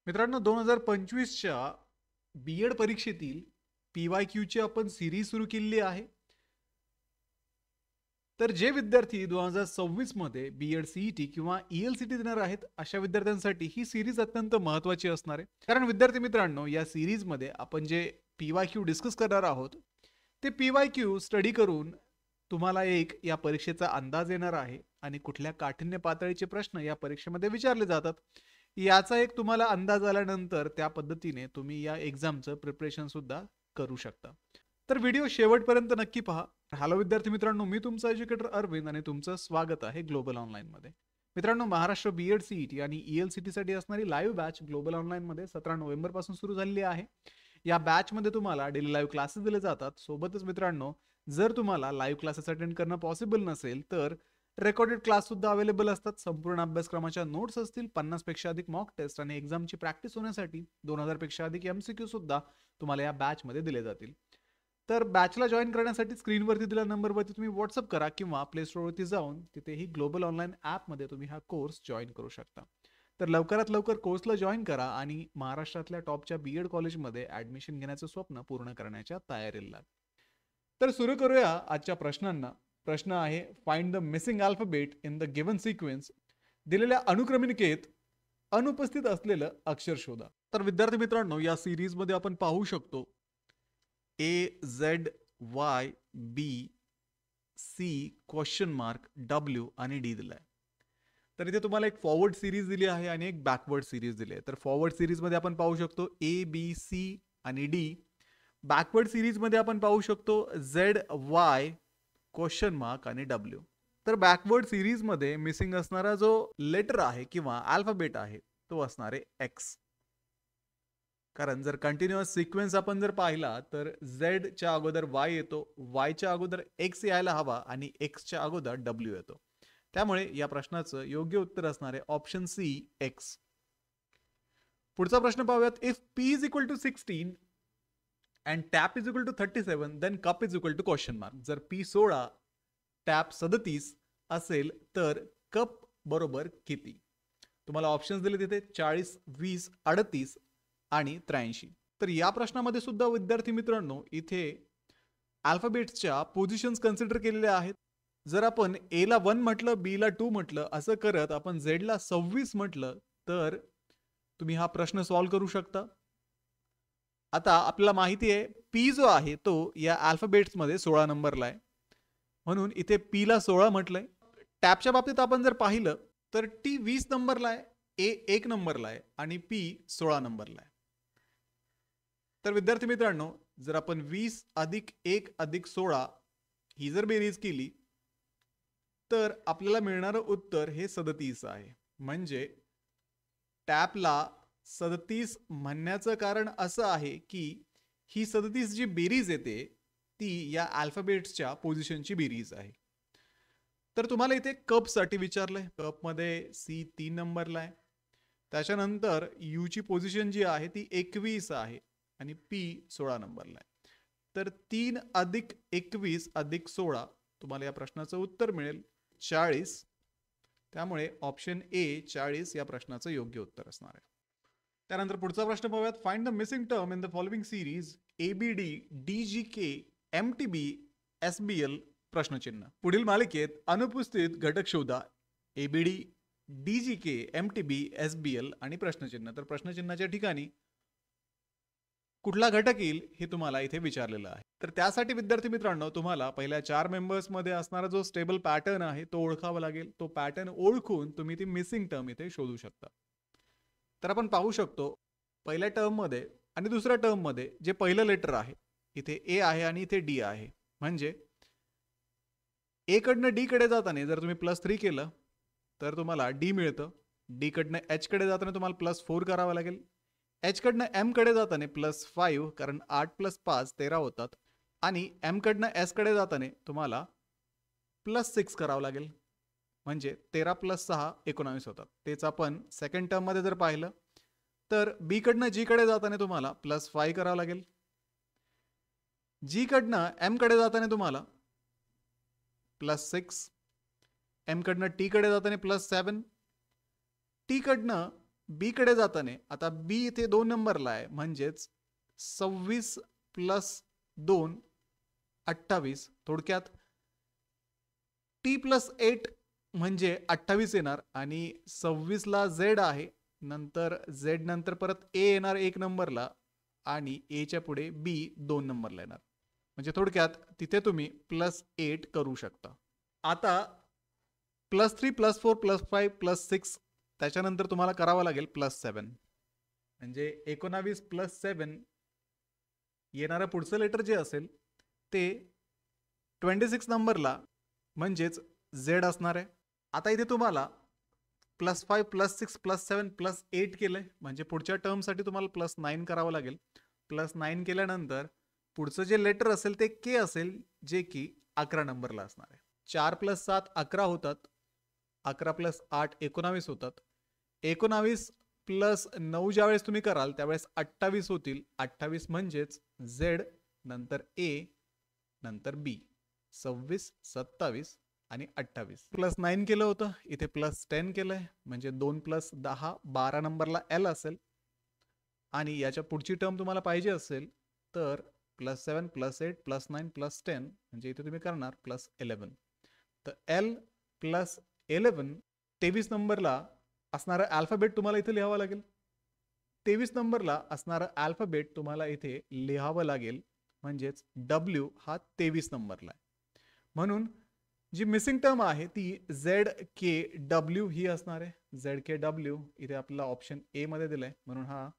मित्रांनो 2025च्या बी.एड परीक्षेतील पी-वाय-क्यूची आपण सिरीज सुरू केलेली आहे. तर जे विद्यार्थी 2026 मध्ये बी.एड सी-ई-टी किंवा ई-एल-सी-टी देणार आहेत, अशा विद्यार्थ्यांसाठी ही सिरीज अत्यंत महत्त्वाची असणार आहे. कारण विद्यार्थी मित्रांनो, या सिरीजमध्ये आपण जे पी-वाय-क्यू डिस्कस करणार आहोत, ते पी-वाय-क्यू स्टडी करून तुम्हाला एक या परीक्षेचा अंदाज येणार आहे आणि कुठल्या काठिण्य पातळीचे प्रश्न या परीक्षेमध्ये विचारले जातात. याचा एक तुम्हाला अंदाज आल्यानंतर त्या पद्धतीने तुम्ही या एक्झामचं प्रिपरेशन सुद्धा करू शकता. तर व्हिडिओ शेवटपर्यंत नक्की पहा. हॅलो विद्यार्थी मित्रांनो, मी तुमचा एज्युकेटर अरविंद आणि तुमचं स्वागत आहे ग्लोबल ऑनलाईनमध्ये. मित्रांनो, महाराष्ट्र बी.एड सी-ई-टी आणि ई-एल-सी-टी साठी असणारी लाईव्ह बॅच ग्लोबल ऑनलाईनमध्ये 17 नोव्हेंबर पासून सुरू झालेली आहे. या बॅचमध्ये तुम्हाला डेली लाईव्ह क्लासेस दिले जातात. सोबतच मित्रांनो, जर तुम्हाला लाईव्ह क्लासेस अटेंड करणं पॉसिबल नसेल तर रेकॉर्डेड क्लास सुद्धा अवेलेबल असतात. संपूर्ण अभ्यासक्रमाच्या नोट्स असतील, 50 पेक्षा अधिक मॉक टेस्ट आणि एक्झामची प्रॅक्टिस होण्यासाठी 2000 पेक्षा अधिक एमसीक्यू सुद्धा तुम्हाला या बॅचमध्ये दिले जातील. तर बॅचला जॉईन करण्यासाठी स्क्रीनवरती दिलेल्या नंबरवरती तुम्ही व्हॉट्सअप करा किंवा प्ले स्टोअरवरती जाऊन तिथेही ग्लोबल ऑनलाईन ॲपमध्ये तुम्ही हा कोर्स जॉईन करू शकता. तर लवकरात लवकर कोर्सला जॉईन करा आणि महाराष्ट्रातल्या टॉपच्या बी.एड कॉलेजमध्ये ॲडमिशन घेण्याचं स्वप्न पूर्ण करण्याच्या तयारीला लागा. तर सुरू करूया आजच्या प्रश्नांना. प्रश्न आहे, find the missing alphabet in the given sequence. दिलेल्या अनुक्रमणिकेत अनुपस्थित असलेलं अक्षर शोधा. तर विद्यार्थी मित्रांनो, या सिरीजमध्ये आपण पाहू शकतो A, Z, Y, B, C, आणि D दिलाय. तर इथे तुम्हाला एक फॉरवर्ड सिरीज दिली आहे आणि एक बॅकवर्ड सिरीज दिली आहे. तर फॉरवर्ड सिरीजमध्ये आपण पाहू शकतो A, B, C आणि D. बॅकवर्ड सिरीजमध्ये आपण पाहू शकतो Z, Y, आणि W. तर बॅकवर्ड सिरीजमध्ये मिसिंग असणारा जो लेटर आहे किंवा अल्फाबेट आहे तो असणार आहे X. कारण जर कंटिन्युअस सिक्वेन्स आपण जर पाहिला तर Z च्या अगोदर Y येतो, Y च्या अगोदर X यायला हवा आणि X च्या अगोदर W येतो. त्यामुळे या प्रश्नाचं योग्य उत्तर असणार आहे ऑप्शन सी, X. पुढचा प्रश्न पाहूयात. If P is equal to 16 and tap is equal to 37 then cup is equal to question mark. जर P 16 टॅप 37 असेल तर कप बरोबर किती? तुम्हाला ऑप्शन्स दिले तिथे 40, 20, 38 आणि 83. तर या प्रश्नामध्ये सुद्धा विद्यार्थी मित्रांनो इथे अल्फाबेट्सच्या पोझिशन्स कन्सिडर केलेल्या आहेत. जर आपण ए ला 1 म्हटलं, बी ला 2 म्हटलं, असं करत आपण झेड ला 26 म्हटलं तर तुम्ही हा प्रश्न सॉल्व्ह करू शकता. आता आपल्याला माहिती आहे पी जो आहे तो या अल्फाबेट्समध्ये 16 नंबरला आहे, म्हणून इथे पी ला 16 म्हटलंय. टॅपच्या बाबतीत आपण जर पाहिलं तर टी 20 नंबरला आहे, ए 1 नंबरला आहे आणि पी 16 नंबरला आहे. तर विद्यार्थी मित्रांनो, जर आपण 20 अधिक 1 अधिक 16 ही जर बेरीज केली तर आपल्याला मिळणारं उत्तर हे 37 आहे. म्हणजे टॅपला 37 म्हणण्याचं कारण असं आहे की ही 37 जी बेरीज येते ती या अल्फाबेट्सच्या पोझिशनची बेरीज आहे. तर तुम्हाला इथे कपसाठी विचारलंय. कपमध्ये सी 3 नंबरला आहे, त्याच्यानंतर यूची पोझिशन जी आहे ती 21 आहे आणि पी 16 नंबरला आहे. तर 3 अधिक 21 अधिक 16 तुम्हाला या प्रश्नाचं उत्तर मिळेल 40. त्यामुळे ऑप्शन ए 40 या प्रश्नाचं योग्य उत्तर असणार आहे. त्यानंतर पुढचा प्रश्न पाहूयात. Find the missing term in the following series ABD, DGK, MTB, SBL प्रश्नचिन्ह. पुढील मालिकेत अनुपस्थित घटक शोधा. ABD, DGK, MTB, SBL आणि प्रश्नचिन्ह. तर प्रश्नचिन्हाच्या ठिकाणी कुठला घटक येईल हे तुम्हाला इथे विचारलेलं आहे. तर त्यासाठी विद्यार्थी मित्रांनो तुम्हाला पहिल्या 4 मेंबर्समध्ये असणारा जो स्टेबल पॅटर्न आहे तो ओळखावा लागेल. तो पॅटर्न ओळखून तुम्ही ती मिसिंग टर्म इथे शोधू शकता. तर आपण पाहू शकतो पहिल्या टर्ममध्ये आणि दुसऱ्या टर्ममध्ये जे पहिलं लेटर आहे इथे ए आहे आणि इथे डी आहे. म्हणजे ए कडनं डी कडे जाताना जर तुम्ही +3 केलं तर तुम्हाला डी मिळतं. डी कडनं एच कडे जाताना तुम्हाला +4 करावं लागेल. एच कडनं एम कडे जाताना +5 कारण 8 + 5 13 होतात आणि एम कडनं एस कडे जाताना तुम्हाला +6 करावं लागेल. म्हणजे 13 + 6 19 होतात. तेच आपण सेकंड टर्म मध्ये जर पाहिलं तर बी कडनं जी कडे जाताना तुम्हाला +5 करावं लागेल. जी कडनं एम कडे जाताना तुम्हाला +6, एम कडनं टी कडे जाताना +7, टी कडनं बी कडे जाताना आता बी इथे 2 नंबरला आहे, म्हणजेच 26 प्लस 2 28. थोडक्यात टी प्लस 8 म्हणजे 28 येणार आणि 26 ला झेड आहे, नंतर झेड नंतर परत ए येणार 1 नंबरला आणि एच्या पुढे बी 2 नंबरला येणार. म्हणजे थोडक्यात तिथे तुम्ही +8 करू शकता. आता +3 +4 +5 +6 त्याच्यानंतर तुम्हाला करावं लागेल +7. म्हणजे 19 + 7 येणारं पुढचं लेटर जे असेल ते 26 नंबरला म्हणजेच झेड असणार आहे. आता इथे तुम्हाला +5 +6 +7 +8 केलंय, म्हणजे पुढच्या टर्मसाठी तुम्हाला +9 करावं लागेल. +9 केल्यानंतर पुढचं जे लेटर असेल ते के असेल, जे की 11 नंबरला असणार आहे. 4 + 7 11 होतात, 11 + 8 19 होतात. 19 + 9 ज्यावेळेस तुम्ही कराल त्यावेळेस 28 होतील. 28 म्हणजेच झेड, नंतर ए, नंतर बी. 26 27 आणि 28 +9 केलं होतं, इथे +10 केलंय, म्हणजे 2 + 10 12 नंबरला एल असेल. आणि याच्या पुढची टर्म तुम्हाला पाहिजे असेल तर +7 +8 +9 +10 म्हणजे इथे तुम्ही करणार +11. तर एल +11 23 नंबरला असणारा अल्फाबेट तुम्हाला इथे लिहावा लागेल. 23 नंबरला असणारा अल्फाबेट तुम्हाला इथे लिहावं लागेल, म्हणजेच डब्ल्यू हा 23 नंबरला आहे. म्हणून जी मिसिंग टर्म आहे ती ZKW ही असणार आहे. ZKW इथे आपल्याला ऑप्शन ए मध्ये दिलाय, म्हणून हा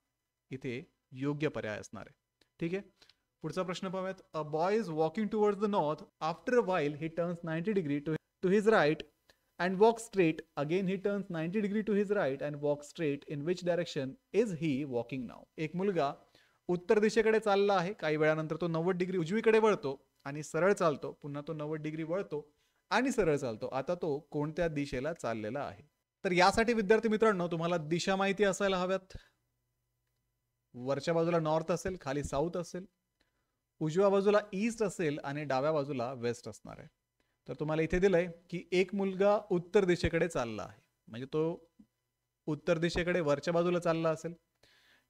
इथे योग्य पर्याय असणार आहे. ठीक आहे, पुढचा प्रश्न पाहूयात. A boy is walking towards the north. After a while he turns 90 degree to his right and walks straight. Again he turns 90 degree to his right and walks straight. In which direction is he walking now? एक मुलगा उत्तर दिशेकडे चालला आहे, काही वेळानंतर तो 90 degree उजवीकडे वळतो आणि सरळ चालतो, पुन्हा तो 90 डिग्री वळतो आणि सरळ चालतो. आता तो कोणत्या दिशेला चाललेला आहे? तर यासाठी विद्यार्थी मित्रांनो तुम्हाला दिशा माहिती असायला हव्यात. वरच्या बाजूला नॉर्थ असेल, खाली साऊथ असेल, उजव्या बाजूला ईस्ट असेल आणि डाव्या बाजूला वेस्ट असणार आहे. तर तुम्हाला इथे दिलंय की एक मुलगा उत्तर दिशेकडे चालला आहे, म्हणजे तो उत्तर दिशेकडे वरच्या बाजूला चालला असेल.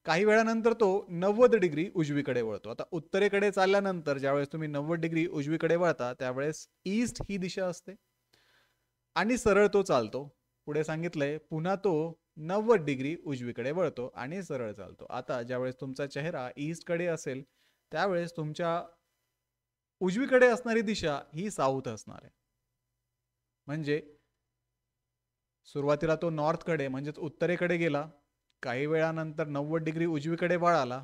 काही वेळानंतर तो 90 डिग्री उजवीकडे वळतो. आता उत्तरेकडे चालल्यानंतर ज्यावेळेस तुम्ही 90 डिग्री उजवीकडे वळता त्यावेळेस ईस्ट ही दिशा असते आणि सरळ तो चालतो. पुढे सांगितलंय पुन्हा तो 90 डिग्री उजवीकडे वळतो आणि सरळ चालतो. आता ज्यावेळेस तुमचा चेहरा ईस्टकडे असेल त्यावेळेस तुमच्या उजवीकडे असणारी दिशा ही साऊथ असणार आहे. म्हणजे सुरुवातीला तो नॉर्थकडे म्हणजेच उत्तरेकडे गेला, काही वेळानंतर 90 डिग्री उजवीकडे वळाला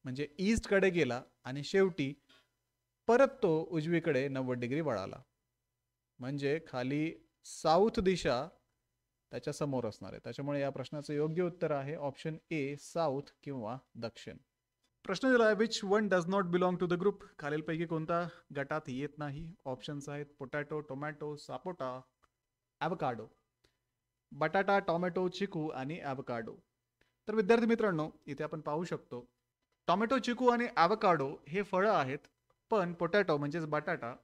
म्हणजे ईस्टकडे गेला आणि शेवटी परत तो उजवीकडे 90 डिग्री वळाला, म्हणजे खाली साऊथ दिशा त्याच्या समोर असणार आहे. त्याच्यामुळे या प्रश्नाचं योग्य उत्तर आहे ऑप्शन ए, साऊथ किंवा दक्षिण. प्रश्न दिला आहे which one does not belong to the group. खालीलपैकी कोणता गटात येत नाही? ऑप्शन्स आहेत पोटॅटो, टोमॅटो, सापोटा, ॲव्होकाडो. बटाटा, टोमॅटो, चिकू आणि ॲव्होकाडो. तर विद्यार्थी मित्रांनो इथे आपण पाहू शकतो टोमॅटो, चिकू आणि ॲव्होकाडो हे फळं आहेत, पण पोटॅटो म्हणजेच बटाटा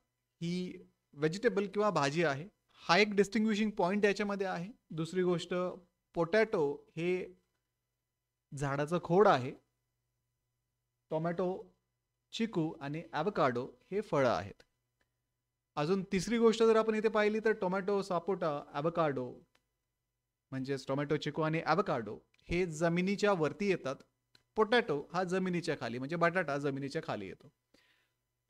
ही व्हेजिटेबल किंवा भाजी आहे. हा एक डिस्टिंग्विशिंग पॉइंट याच्यामध्ये आहे. दुसरी गोष्ट पोटॅटो हे झाडाचं खोड आहे. टोमॅटो, चिकू आणि ॲव्होकाडो हे फळं आहेत. अजून तिसरी गोष्ट जर आपण इथे पाहिली तर टोमॅटो, सापोटा, ॲव्होकाडो म्हणजेच टोमॅटो, चिकू आणि ॲव्होकाडो हे जमिनीच्या वरती येतात. पोटॅटो हा जमिनीच्या खाली म्हणजे बटाटा जमिनीच्या खाली येतो.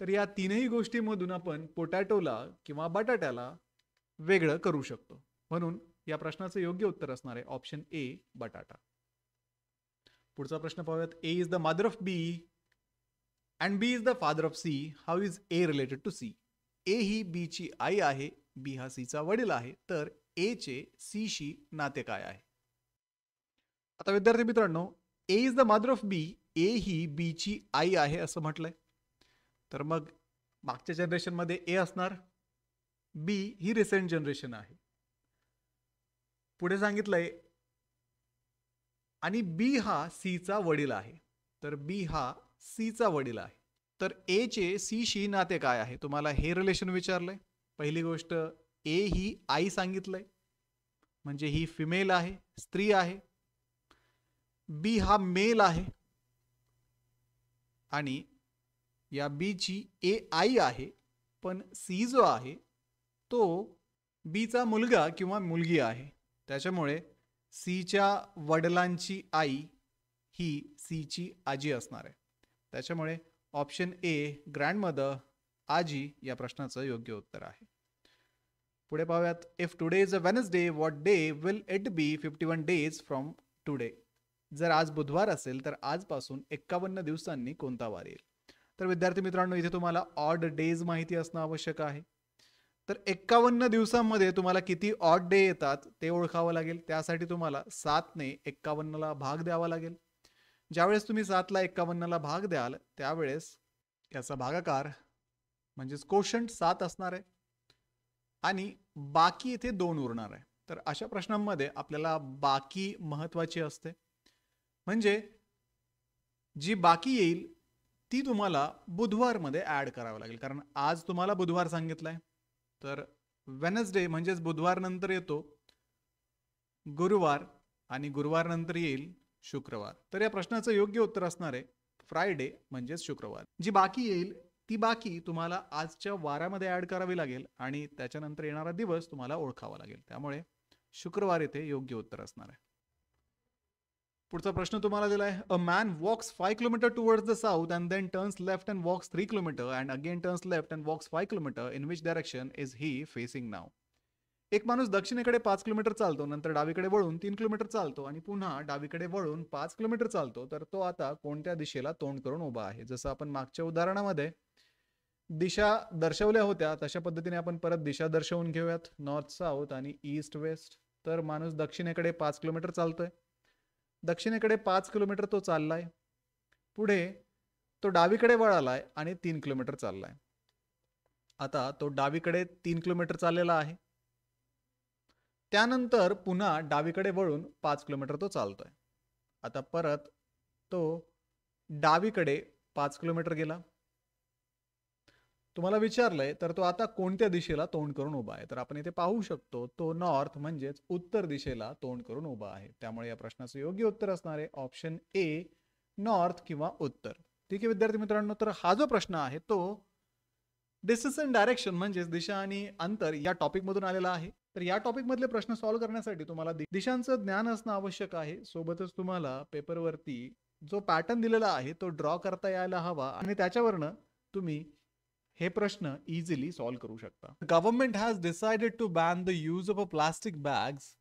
तर या तीनही गोष्टींमधून आपण पोटॅटोला किंवा बटाट्याला वेगळं करू शकतो. म्हणून या प्रश्नाचं योग्य उत्तर असणार आहे ऑप्शन ए, बटाटा. पुढचा प्रश्न पाहूयात. A is the mother of B and B is the father of C. How is A related to C? A ही बी ची आई आहे, बी हा सी चा वडील आहे, तर ए चे सी शी नाते काय आहे? आता विद्यार्थी मित्रांनो ए इज द मदर ऑफ बी, ए ही बी ची आई आहे असं म्हटलंय, तर मग मागच्या जनरेशन मध्ये ए असणार, बी ही रिसेंट जनरेशन आहे. पुढे सांगितलंय आणि बी हा सी चा वडील आहे, तर बी हा सी चा वडील आहे, तर ए चे सी शी नाते काय आहे? तुम्हाला हे रिलेशन विचारलंय. पहिली गोष्ट ए ही आई सांगितलंय, म्हणजे ही फिमेल आहे, स्त्री आहे. बी हा मेल आहे आणि या बी ची ए आई आहे, पण सी जो आहे तो बीचा मुलगा किंवा मुलगी आहे. त्याच्यामुळे सीच्या वडिलांची आई ही सीची आजी असणार आहे. त्याच्यामुळे ऑप्शन ए ग्रँडमदर आजी या प्रश्नाचं योग्य उत्तर आहे. पुढे पाहूयात. If today is a Wednesday what day will it be 51 days from today. जर आज बुधवार असेल तर आजपासून 51 दिवसांनी कोणता वार येईल? तर विद्यार्थी मित्रांनो, इथे तुम्हाला ऑड डेज माहिती असणं आवश्यक आहे. तर 51 दिवसांमध्ये तुम्हाला किती ऑड डे येतात ते ओळखावं लागेल. त्यासाठी तुम्हाला 7ने 51ला भाग द्यावा लागेल. ज्यावेळेस तुम्ही 7ला 51ला भाग द्याल त्यावेळेस याचा भागाकार म्हणजेच कोशंट 7 असणार आहे आणि बाकी इथे 2 उरणार आहे. तर अशा प्रश्नांमध्ये आपल्याला बाकी महत्वाची असते. म्हणजे जी बाकी येईल ती तुम्हाला बुधवारमध्ये ऍड करावं लागेल, कारण आज तुम्हाला बुधवार सांगितलाय. तर वेनसडे म्हणजेच बुधवार नंतर येतो गुरुवार आणि गुरुवार नंतर येईल शुक्रवार. तर या प्रश्नाचं योग्य उत्तर असणार आहे फ्रायडे म्हणजेच शुक्रवार. जी बाकी येईल ती बाकी तुम्हाला आजच्या वारामध्ये ऍड करावी लागेल आणि त्याच्यानंतर येणारा दिवस तुम्हाला ओळखावा लागेल. त्यामुळे शुक्रवार येथे योग्य उत्तर असणार आहे. पुढचा प्रश्न तुम्हाला दिलाय. A man walks 5 kilometre towards the south and then turns left and walks 3 kilometre and again turns left and walks 5 kilometre. In which direction is he facing now? एक माणूस दक्षिणेकडे 5 किलोमीटर चालतो, नंतर डावीकडे वळून 3 किलोमीटर चालतो आणि पुन्हा डावीकडे वळून 5 किलोमीटर चालतो. तर तो आता कोणत्या दिशेला तोंड करून उभा आहे? जसं आपण मागच्या उदाहरणामध्ये दिशा दर्शवल्या होत्या तशा पद्धतीने आपण परत दिशा दर्शवून घेऊयात. नॉर्थ साऊथ आणि ईस्ट वेस्ट. तर माणूस दक्षिणेकडे 5 किलोमीटर चालतोय. दक्षिणेकडे 5 किलोमीटर तो चाललाय. पुढे तो डावीकडे वळालाय आणि 3 किलोमीटर चाललाय. आता तो डावीकडे 3 किलोमीटर चाललेला आहे. त्यानंतर पुन्हा डावीकडे वळून 5 किलोमीटर तो चालतोय. आता परत तो डावीकडे 5 किलोमीटर गेला. तुम्हाला विचारलंय तर तो आता कोणत्या दिशेला तोंड करून उभा आहे? तर आपण इथे पाहू शकतो तो नॉर्थ म्हणजेच उत्तर दिशेला तोंड करून उभा आहे. त्यामुळे या प्रश्नाचं योग्य उत्तर असणार आहे ऑप्शन ए नॉर्थ किंवा उत्तर. ठीक आहे विद्यार्थी मित्रांनो, तर हा जो प्रश्न आहे तो डिस्टन्स अँड डायरेक्शन म्हणजेच दिशा आणि अंतर या टॉपिक मधून आलेला आहे. तर या टॉपिक मधले प्रश्न सॉल्व्ह करण्यासाठी तुम्हाला दिशांचं ज्ञान असणं आवश्यक आहे. सोबतच तुम्हाला पेपरवरती जो पॅटर्न दिलेला आहे तो ड्रॉ करता यायला हवा आणि त्याच्यावरनं तुम्ही हे प्रश्न इझिली सॉल्व्ह करू शकता. Government has decided to ban the use of a plastic bags.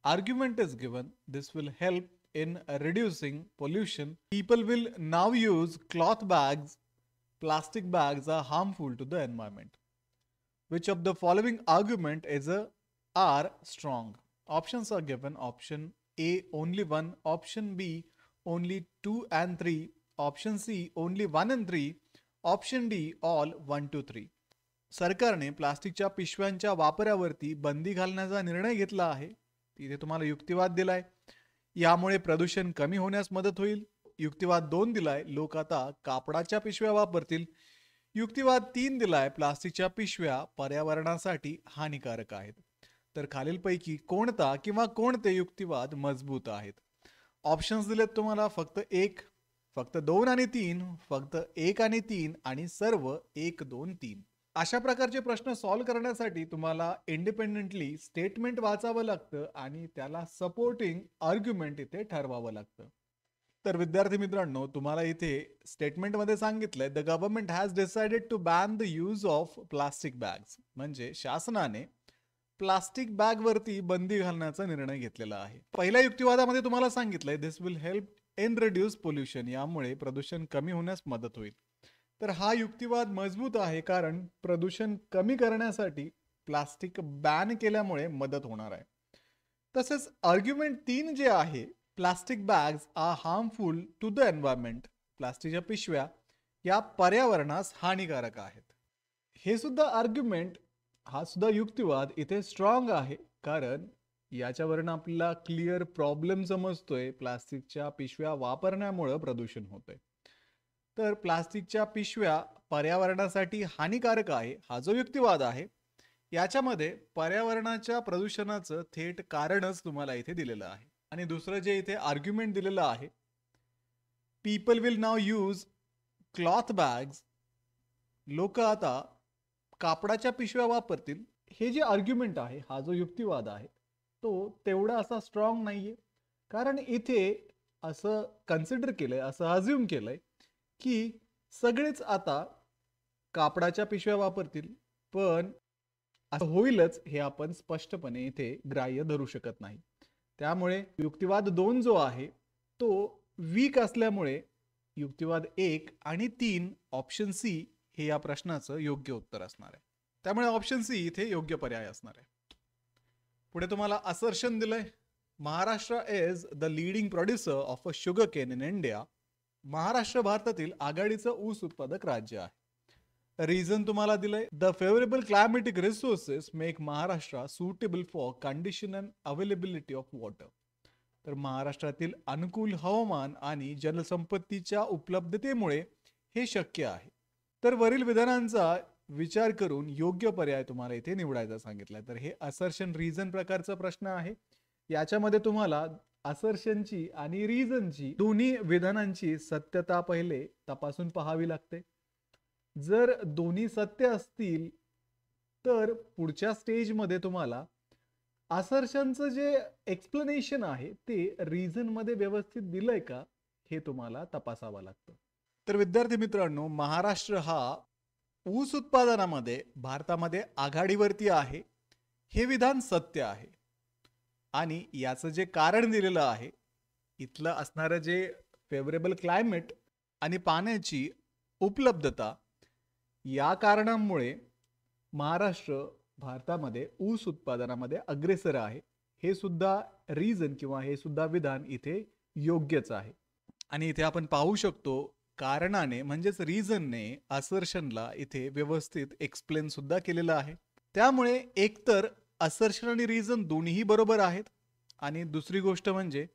Argument is given this will help in reducing pollution. People will now use cloth bags. Plastic bags are harmful to the environment. Which of the following argument are strong? Options are given. Option A only 1, option B only 2 and 3, option C only 1 and 3, option D all 1 to 3. सरकारने प्लास्टिकच्या पिशव्यांच्या वापरावरती बंदी घालण्याचा निर्णय घेतला आहे. इथे तुम्हाला युक्तिवाद दिलाय. यामुळे प्रदूषण कमी होण्यास मदत होईल. युक्तिवाद 2 दिलाय, लोक आता कापडाच्या पिशव्या वापरतील. युक्तिवाद 3 दिलाय, प्लास्टिकच्या पिशव्या पर्यावरणासाठी हानिकारक आहेत. तर खालीलपैकी कोणता किंवा कोणते युक्तिवाद मजबूत आहेत? ऑप्शन्स दिलेत तुम्हाला फक्त 1, फक्त 2 आणि 3, फक्त 1 आणि 3 आणि सर्व 1, 2, 3. अशा प्रकारचे प्रश्न सॉल्व्ह करण्यासाठी तुम्हाला इंडिपेंडेंटली स्टेटमेंट वाचावं लागतं आणि त्याला सपोर्टिंग आर्ग्युमेंट इथे ठरवावं लागतं. तर विद्यार्थी मित्रांनो, तुम्हाला इथे स्टेटमेंटमध्ये सांगितलंय the government has decided to ban the use of plastic bags. म्हणजे शासनाने प्लास्टिक बॅग वरती बंदी घालण्याचा निर्णय घेतलेला आहे. पहिल्या युक्तिवादामध्ये तुम्हाला सांगितलंय this will help in reduce pollution. यामुळे प्रदूषण कमी होण्यास मदत होईल. तर हा युक्तिवाद मजबूत आहे, कारण प्रदूषण कमी करण्यासाठी प्लास्टिक बॅन केल्यामुळे मदत होणार आहे. तसेच आर्ग्युमेंट 3 जे आहे, plastic bags are harmful to the environment. प्लास्टिकच्या पिशव्या या पर्यावरणास हानिकारक आहेत. हे सुद्धा आर्ग्युमेंट, हा सुद्धा युक्तिवाद इथे स्ट्रॉंग आहे, कारण याच्यावरून आपल्याला क्लिअर प्रॉब्लेम समजतोय. प्लास्टिकच्या पिशव्या वापरण्यामुळे प्रदूषण होतंय. तर प्लास्टिकच्या पिशव्या पर्यावरणासाठी हानिकारक आहे हा जो युक्तिवाद आहे, याच्यामध्ये पर्यावरणाच्या प्रदूषणाचं थेट कारणच तुम्हाला इथे दिलेलं आहे. आणि दुसरं जे इथे आर्ग्युमेंट दिलेलं आहे, people will now use cloth bags, लोक आता कापडाच्या पिशव्या वापरतील. हे जे आर्ग्युमेंट आहे, हा जो युक्तिवाद आहे, तो तेवढा असा स्ट्रॉंग नाहीये. कारण इथे असं कन्सिडर केलंय, असं अज्युम केलंय की सगळेच आता कापडाच्या पिशव्या वापरतील, पण असं होईलच हे आपण स्पष्टपणे इथे ग्राह्य धरू शकत नाही. त्यामुळे युक्तिवाद 2 जो आहे तो वीक असल्यामुळे युक्तिवाद 1 आणि 3 ऑप्शन सी हे या प्रश्नाचं योग्य उत्तर असणार आहे. त्यामुळे ऑप्शन सी इथे योग्य पर्याय असणार आहे. पुढे तुम्हाला असर्शन दिलंय, Maharashtra is the leading producer of a sugar cane in India. Maharashtra भारतातील आघाडीचं ऊस उत्पादक राज्य आहे. रिझन तुम्हाला दिलंय, the favourable climatic resources make Maharashtra suitable for condition and availability of water. तर महाराष्ट्रातील अनुकूल हवामान आणि जलसंपत्तीच्या उपलब्धतेमुळे हे शक्य आहे. तर वरील विधानांचा विचार करून योग्य पर्याय तुम्हाला इथे निवडायचा सांगितलाय. तर हे असर्शन रिझन प्रकारचा प्रश्न आहे. याच्यामध्ये तुम्हाला असर्शनची आणि रिझनची दोन्ही विधानांची सत्यता पहिले तपासून पाहावी लागते. जर दोन्ही सत्य असतील तर पुढच्या स्टेजमध्ये तुम्हाला असर्शनचं जे एक्सप्लेनेशन आहे ते रिझन मध्ये व्यवस्थित दिलंय का हे तुम्हाला तपासावं लागतं. तर विद्यार्थी मित्रांनो, महाराष्ट्र हा ऊस उत्पादनामध्ये भारतामध्ये आघाडीवरती आहे, हे विधान सत्य आहे. आणि याचं जे कारण दिलेलं आहे, इथलं असणारं जे फेवरेबल क्लायमेट आणि पाण्याची उपलब्धता, या कारणामुळे महाराष्ट्र भारतामध्ये ऊस उत्पादनामध्ये अग्रेसर आहे. हे सुद्धा रिझन किंवा हे सुद्धा विधान इथे योग्यच आहे. आणि इथे आपण पाहू शकतो कारणाने म्हणजेच रिझनने असर्शनला इथे व्यवस्थित एक्सप्लेन सुद्धा केलेलं आहे. त्यामुळे एकतर असर्शन आणि रिझन दोन्हीही बरोबर आहेत, आणि दुसरी गोष्ट म्हणजे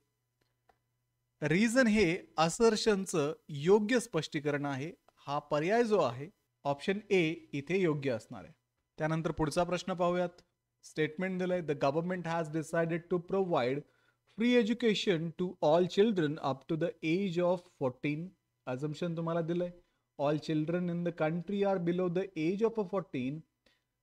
रिझन हे असर्शनचं योग्य स्पष्टीकरण आहे. हा पर्याय जो आहे ऑप्शन ए इथे योग्य असणार आहे. त्यानंतर पुढचा प्रश्न पाहूयात. स्टेटमेंट दिलंय, the government has decided to provide free education to all children up to the age of 14. Assumption तुम्हाला दिलंय, all children in the country are below the age of 14.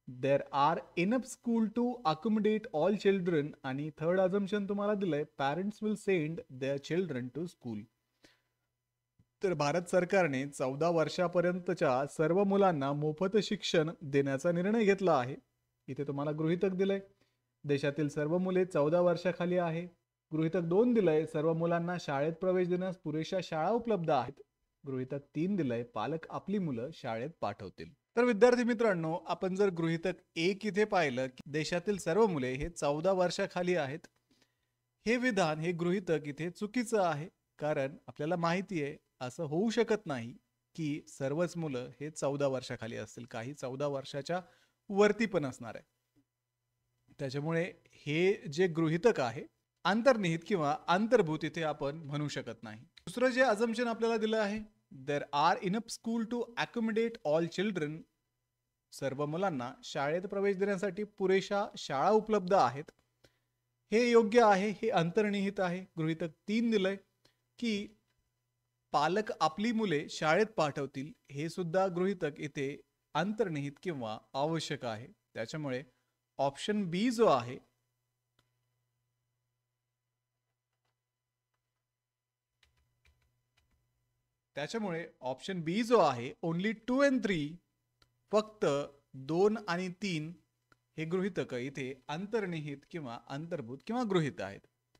There are enough school to accommodate all children. आणि third assumption तुम्हाला दिलंय, parents will send their children to school. तर भारत सरकारने 14 वर्षापर्यंतच्या सर्व मुलांना मोफत शिक्षण देण्याचा निर्णय घेतला आहे. इथे तुम्हाला गृहीतक दिलंय, देशातील सर्व मुले 14 वर्षाखाली आहे. गृहीतक 2 दिलंय, सर्व मुलांना शाळेत प्रवेश देण्यास पुरेशा शाळा उपलब्ध आहेत. गृहीतक 3 दिलंय, पालक आपली मुलं शाळेत पाठवतील. तर विद्यार्थी मित्रांनो, आपण जर गृहीतक 1 इथे पाहिलं की देशातील सर्व मुले हे 14 वर्षाखाली आहेत, हे विधान, हे गृहीतक इथे चुकीचं आहे. कारण आपल्याला माहिती आहे असं होऊ शकत नाही की सर्वच मुलं हे 14 वर्षाखाली असतील, काही 14 वर्षाच्या वरती पण असणार आहे. त्याच्यामुळे हे जे गृहीतक आहे अंतर्निहित किंवा अंतर्भूत इथे आपण म्हणू शकत नाही. दुसरं जे अजम्पशन आपल्याला दिलं आहे, there are enough school to accommodate all children, सर्व मुलांना शाळेत प्रवेश देण्यासाठी पुरेशा शाळा उपलब्ध आहेत, हे योग्य आहे, हे अंतर्निहित आहे. गृहीतक 3 दिलंय की पालक आपली मुले शाळेत पाठवतील, हे सुद्धा गृहीतक इथे अंतर्निहित किंवा आवश्यक आहे. त्याच्यामुळे ऑप्शन बी जो आहे ओनली 2 and 3, फक्त 2 आणि 3 हे गृहीतक इथे अंतर्निहित किंवा अंतर्भूत किंवा गृहीत आहेत.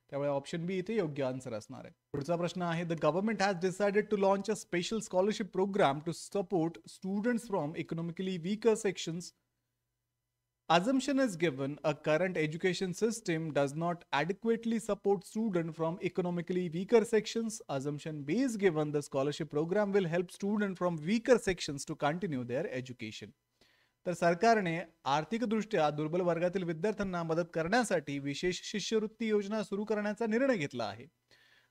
त्यामुळे ऑप्शन बी इथे योग्य आन्सर असणार आहे. पुढचा प्रश्न आहे, the government has decided to launch a special scholarship program to support students from economically weaker sections. Assumption is given, a current education system does not adequately support students from economically weaker sections. Assumption B is given, the scholarship program will help students from weaker sections to continue their education. तर सरकारने आर्थिकदृष्ट्या दुर्बल वर्गातील विद्यार्थ्यांना मदत करण्यासाठी विशेष शिष्यवृत्ती योजना सुरू करण्याचा निर्णय घेतला आहे.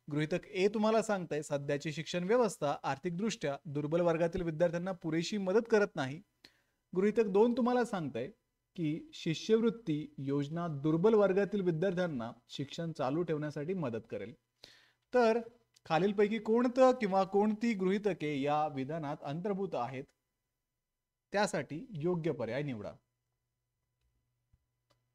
गृहीतक ए तुम्हाला सांगताय, सध्याची शिक्षण व्यवस्था आर्थिकदृष्ट्या दुर्बल वर्गातील विद्यार्थ्यांना पुरेशी मदत करत नाही. गृहीतक 2 तुम्हाला सांगताय की शिष्यवृत्ती योजना दुर्बल वर्गातील विद्यार्थ्यांना शिक्षण चालू ठेवण्यासाठी मदत करेल. तर खालीलपैकी कोणतं किंवा कोणती गृहीतके या विधानात अंतर्भूत आहेत त्यासाठी योग्य पर्याय निवडा.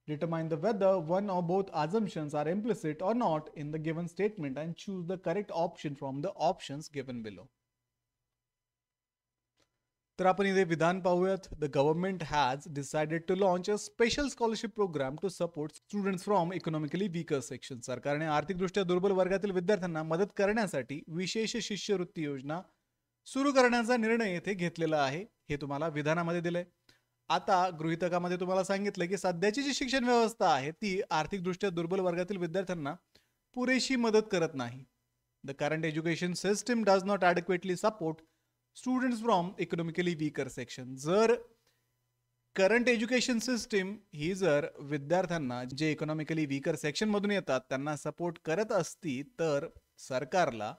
Determine the whether one or both assumptions are implicit or not in the given statement and choose the correct option from the options given below. तर आपण इथे विधान पाहूयात. The government has decided to launch a special scholarship program to support students from economically weaker sections. सरकारने आर्थिकदृष्ट्या दुर्बल वर्गातील विद्यार्थ्यांना मदत करण्यासाठी विशेष शिष्यवृत्ती योजना सुरू करण्याचा निर्णय येथे घेतलेला आहे. हे तुम्हाला विधानामध्ये दिलंय. आता गृहीतकामध्ये तुम्हाला सांगितलं की सध्याची जी शिक्षण व्यवस्था आहे ती आर्थिकदृष्ट्या दुर्बल वर्गातील विद्यार्थ्यांना पुरेशी मदत करत नाही. The current education system does not adequately support students from economically weaker section. जर करंट एज्युकेशन सिस्टीम ही जर विद्यार्थ्यांना जे इकॉनॉमिकली वीकर सेक्शन मधून येतात त्यांना सपोर्ट करत असती तर सरकारला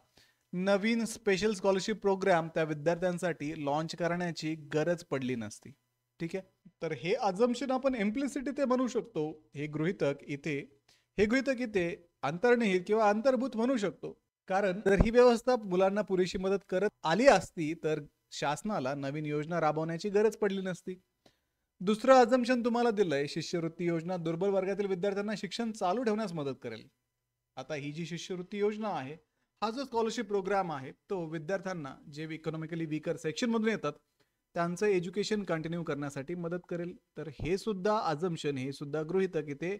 नवीन स्पेशल स्कॉलरशिप प्रोग्राम त्या विद्यार्थ्यांसाठी लॉन्च करण्याची गरज पडली नसती. ठीक आहे. तर हे अजम्पशन आपण इम्प्लिसिट इथे म्हणू शकतो. हे गृहीतक इथे अंतर्निहित किंवा अंतर्भूत म्हणू शकतो. कारण जर ही व्यवस्था मुलांना पुरेशी मदत करत आली असती तर शासनाला नवीन योजना राबवण्याची गरज पडली नसती. दुसरं अजम्पशन तुम्हाला दिलंय शिष्यवृत्ती योजना दुर्बल वर्गातील विद्यार्थ्यांना शिक्षण चालू ठेवण्यास मदत करेल. आता ही जी शिष्यवृत्ती योजना आहे, हा जो स्कॉलरशिप प्रोग्राम आहे तो विद्यार्थ्यांना जे इकॉनॉमिकली वीकर सेक्शन मधून येतात त्यांचं एज्युकेशन कंटिन्यू करण्यासाठी मदत करेल. तर हे सुद्धा अजम्पशन, हे सुद्धा गृहीतक इथे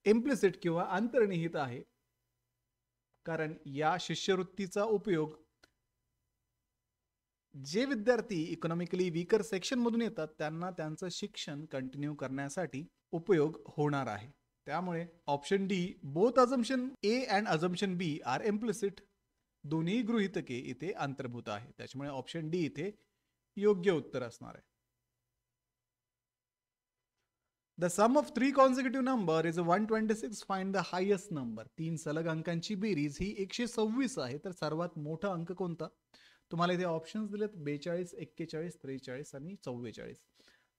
इम्प्लिसिट किंवा अंतर्निहित आहे. कारण या शिष्यवृत्तीचा उपयोग जे विद्यार्थी इकॉनॉमिकली वीकर सेक्शन मधून येतात त्यांना त्यांचं शिक्षण कंटिन्यू करण्यासाठी उपयोग होणार आहे. त्यामुळे option D, both assumption A and assumption B are implicit, दोन्ही गृहीतके इथे अंतर्भूत आहे. त्याच्यामुळे ऑप्शन डी इथे योग्य उत्तर असणार आहे. The sum of three consecutive number is 126. Find the highest number. 3 सलग अंकांची बेरीज ही 126 आहे. तर सर्वात मोठा अंक कोणता? तुम्हाला इथे ऑप्शन्स दिलेत 42, 41, 43 आणि 44.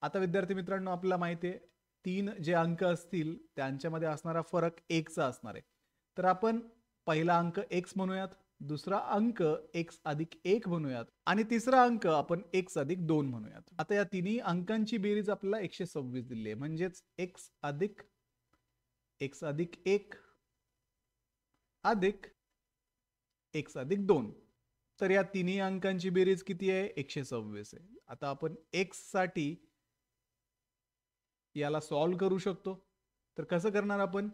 आता विद्यार्थी मित्रांनो आपल्याला माहिती आहे 3 जे अंक असतील त्यांच्यामध्ये असणारा फरक 1 चा असणार आहे. तर आपण पहिला अंक x म्हणूयात, दुसरा अंक x अधिक 1 म्हणूयात आणि तिसरा अंक आपण x अधिक 2 म्हणूयात. आता या तिन्ही अंकांची बेरीज आपल्याला 126 दिली आहे. म्हणजेच x अधिक 1 अधिक x अधिक 2. तर या तिन्ही अंकांची बेरीज किती आहे? 126 आहे. आता आपण x साठी याला सॉल्व करू शकतो. तर कसं करणार आपण?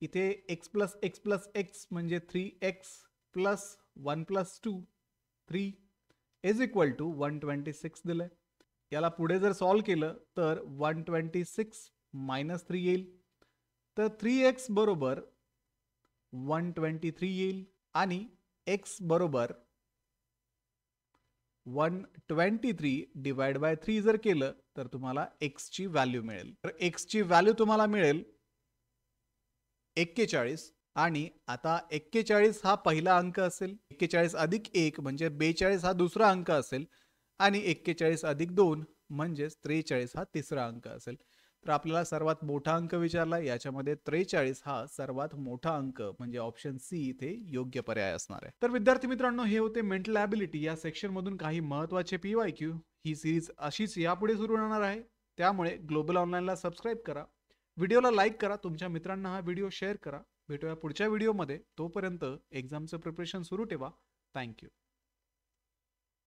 इथे x plus x plus x म्हणजे 3x plus 1 plus 2 3 is equal to 126 दिलंय. याला पुढे जर सॉल्व केलं तर 126 मायनस 3 येईल. तर 3x बरोबर 123 येईल आणि x बरोबर 123 डिवाइड बाय 3 जर केलं तर तुम्हाला x ची व्हॅल्यू मिळेल. तर x ची व्हॅल्यू तुम्हाला मिळेल 41. आणि आता 41 हा पहिला अंक असेल, 41 अधिक 1 म्हणजे 42 हा दुसरा अंक असेल आणि 41 अधिक 2 म्हणजे 43 हा तिसरा अंक असेल. तर आपल्याला सर्वात मोठा अंक विचारला, याच्यामध्ये 43 हा सर्वात मोठा अंक म्हणजे ऑप्शन सी इथे योग्य पर्याय असणार आहे. तर विद्यार्थी मित्रांनो हे होते मेंटल ॲबिलिटी या सेक्शन मधून काही महत्त्वाचे PYQ. ही सिरीज अशीच यापुढे सुरू राहणार आहे. त्यामुळे ग्लोबल ऑनलाईनला सबस्क्राईब करा, व्हिडिओला लाईक करा, तुमच्या मित्रांना हा व्हिडिओ शेअर करा. भेटूया पुढच्या व्हिडिओमध्ये. तोपर्यंत एक्झामचं प्रिपरेशन सुरू ठेवा. थँक्यू.